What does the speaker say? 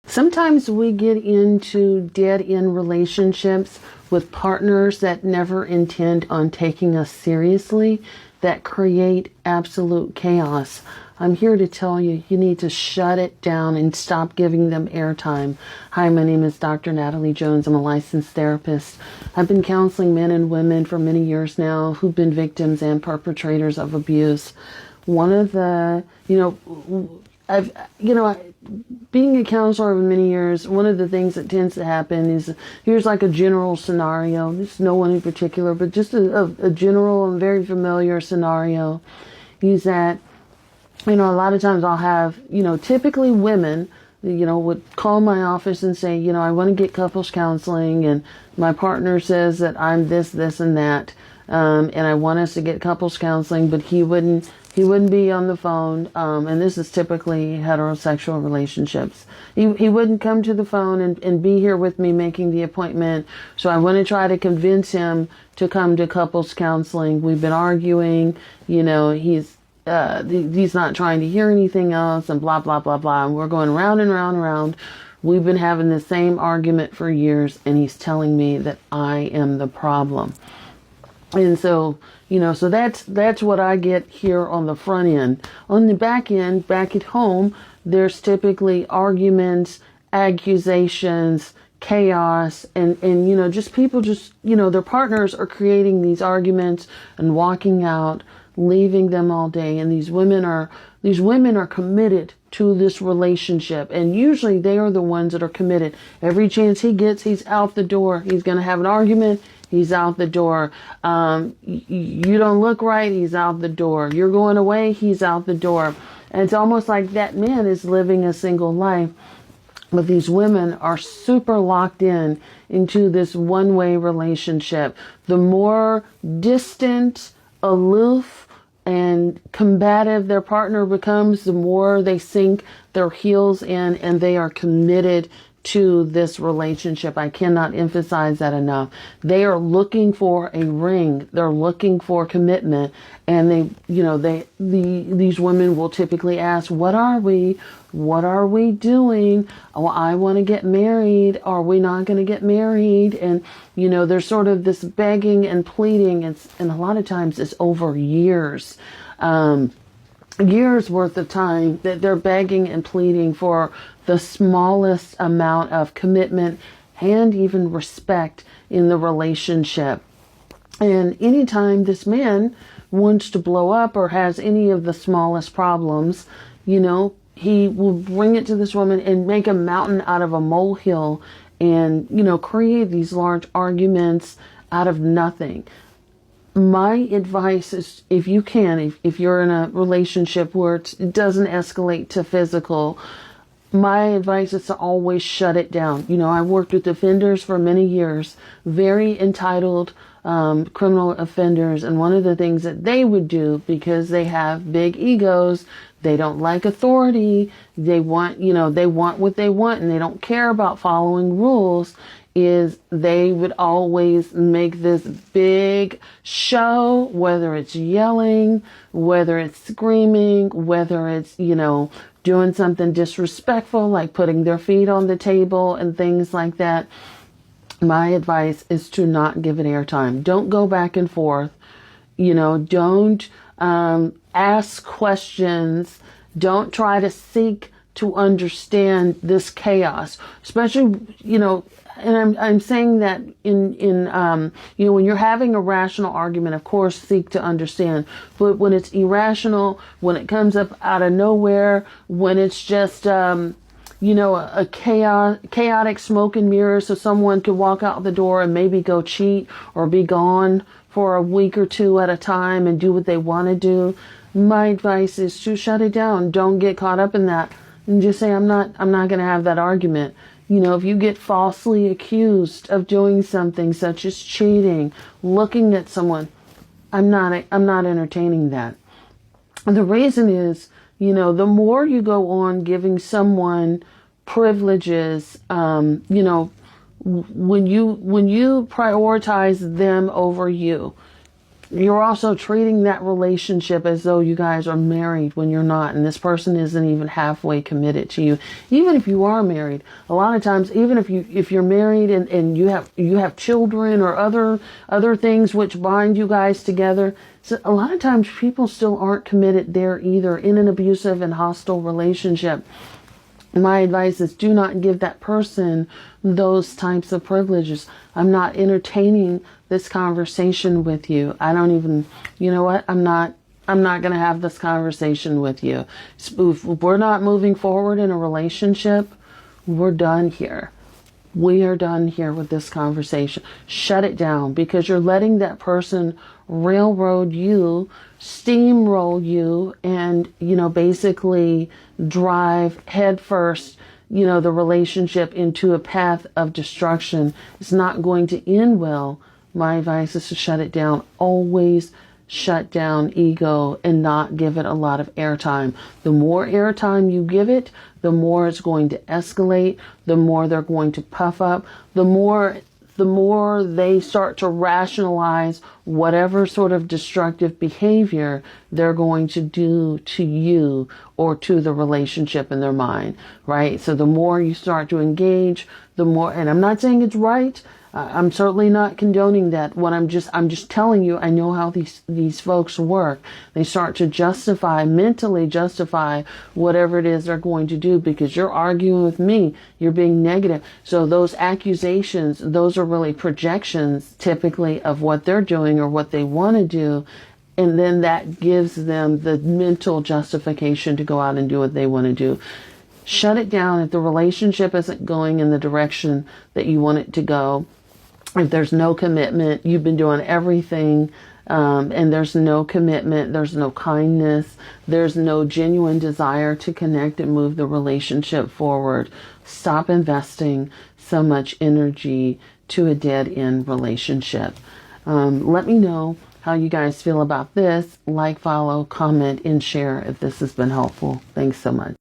Sometimes we get into dead-end relationships with partners that never intend on taking us seriously, that create absolute chaos. I'm here to tell you, you need to shut it down and stop giving them airtime. Hi, my name is Dr. Natalie Jones. I'm a licensed therapist. I've been counseling men and women for many years now who've been victims and perpetrators of abuse. One of the, being a counselor over many years, one of the things that tends to happen is, here's like a general scenario. It's no one in particular, but just a general and very familiar scenario is that, a lot of times I'll have, typically women, would call my office and say, I want to get couples counseling, and my partner says that I'm this, this, and that, and I want us to get couples counseling, but he wouldn't be on the phone, and this is typically heterosexual relationships. He wouldn't come to the phone and be here with me making the appointment, so I want to try to convince him to come to couples counseling. We've been arguing, he's not trying to hear anything else, and blah, blah, blah, blah. And we're going round and round and round. We've been having the same argument for years, and he's telling me that I am the problem. And so, so that's what I get here on the front end. On the back end, back at home, there's typically arguments, accusations, chaos, and just people their partners are creating these arguments and walking out, leaving them all day. And these women are committed to this relationship, and usually they are the ones that are committed. Every chance he gets, he's out the door. He's going to have an argument, he's out the door. You don't look right, he's out the door. You're going away, he's out the door. And it's almost like that man is living a single life. But these women are super locked into this one-way relationship. The more distant, aloof, and combative their partner becomes, the more they sink their heels in, and they are committed to this relationship. I cannot emphasize that enough. They are looking for a ring. They're looking for commitment, and these women will typically ask, "What are we? What are we doing? Oh, I want to get married. Are we not going to get married?" And there's sort of this begging and pleading, and a lot of times it's over years. Years worth of time that they're begging and pleading for the smallest amount of commitment and even respect in the relationship. And anytime this man wants to blow up or has any of the smallest problems, he will bring it to this woman and make a mountain out of a molehill and, create these large arguments out of nothing. My advice is, if you can, if you're in a relationship where it doesn't escalate to physical, my advice is to always shut it down. I worked with offenders for many years, very entitled criminal offenders. And one of the things that they would do, because they have big egos, they don't like authority, they want what they want, and they don't care about following rules, is they would always make this big show, whether it's yelling, whether it's screaming, whether it's, doing something disrespectful, like putting their feet on the table and things like that. My advice is to not give it airtime. Don't go back and forth. Don't ask questions. Don't try to seek to understand this chaos, especially, and I'm saying that when you're having a rational argument, of course, seek to understand. But when it's irrational, when it comes up out of nowhere, when it's just, a chaotic smoke and mirrors, so someone could walk out the door and maybe go cheat or be gone for a week or two at a time and do what they want to do, my advice is to shut it down. Don't get caught up in that, and just say, I'm not going to have that argument. If you get falsely accused of doing something such as cheating, looking at someone, I'm not entertaining that. And the reason is, the more you go on giving someone privileges, when you prioritize them over you, You're also treating that relationship as though you guys are married when you're not, and this person isn't even halfway committed to you. Even if you are married, a lot of times, even if you're married and you have children or other things which bind you guys together, so a lot of times people still aren't committed there either in an abusive and hostile relationship. My advice is do not give that person those types of privileges. I'm not entertaining this conversation with you. I don't even, you know what? I'm not going to have this conversation with you. If we're not moving forward in a relationship, we're done here. We are done here with this conversation. Shut it down, because you're letting that person railroad you, steamroll you, and, basically drive headfirst, the relationship into a path of destruction. It's not going to end well. My advice is to shut it down. Always shut down ego and not give it a lot of airtime. The more airtime you give it, the more it's going to escalate, the more they're going to puff up, the more they start to rationalize whatever sort of destructive behavior they're going to do to you or to the relationship in their mind, right? So the more you start to engage, the more, and I'm not saying it's right. I'm certainly not condoning that. I'm just telling you, I know how these folks work. They start to mentally justify whatever it is they're going to do because you're arguing with me. You're being negative. So those accusations, those are really projections typically of what they're doing or what they want to do. And then that gives them the mental justification to go out and do what they want to do. Shut it down if the relationship isn't going in the direction that you want it to go. If there's no commitment, you've been doing everything, and there's no commitment, there's no kindness, there's no genuine desire to connect and move the relationship forward. Stop investing so much energy to a dead-end relationship. Let me know how you guys feel about this. Like, follow, comment, and share if this has been helpful. Thanks so much.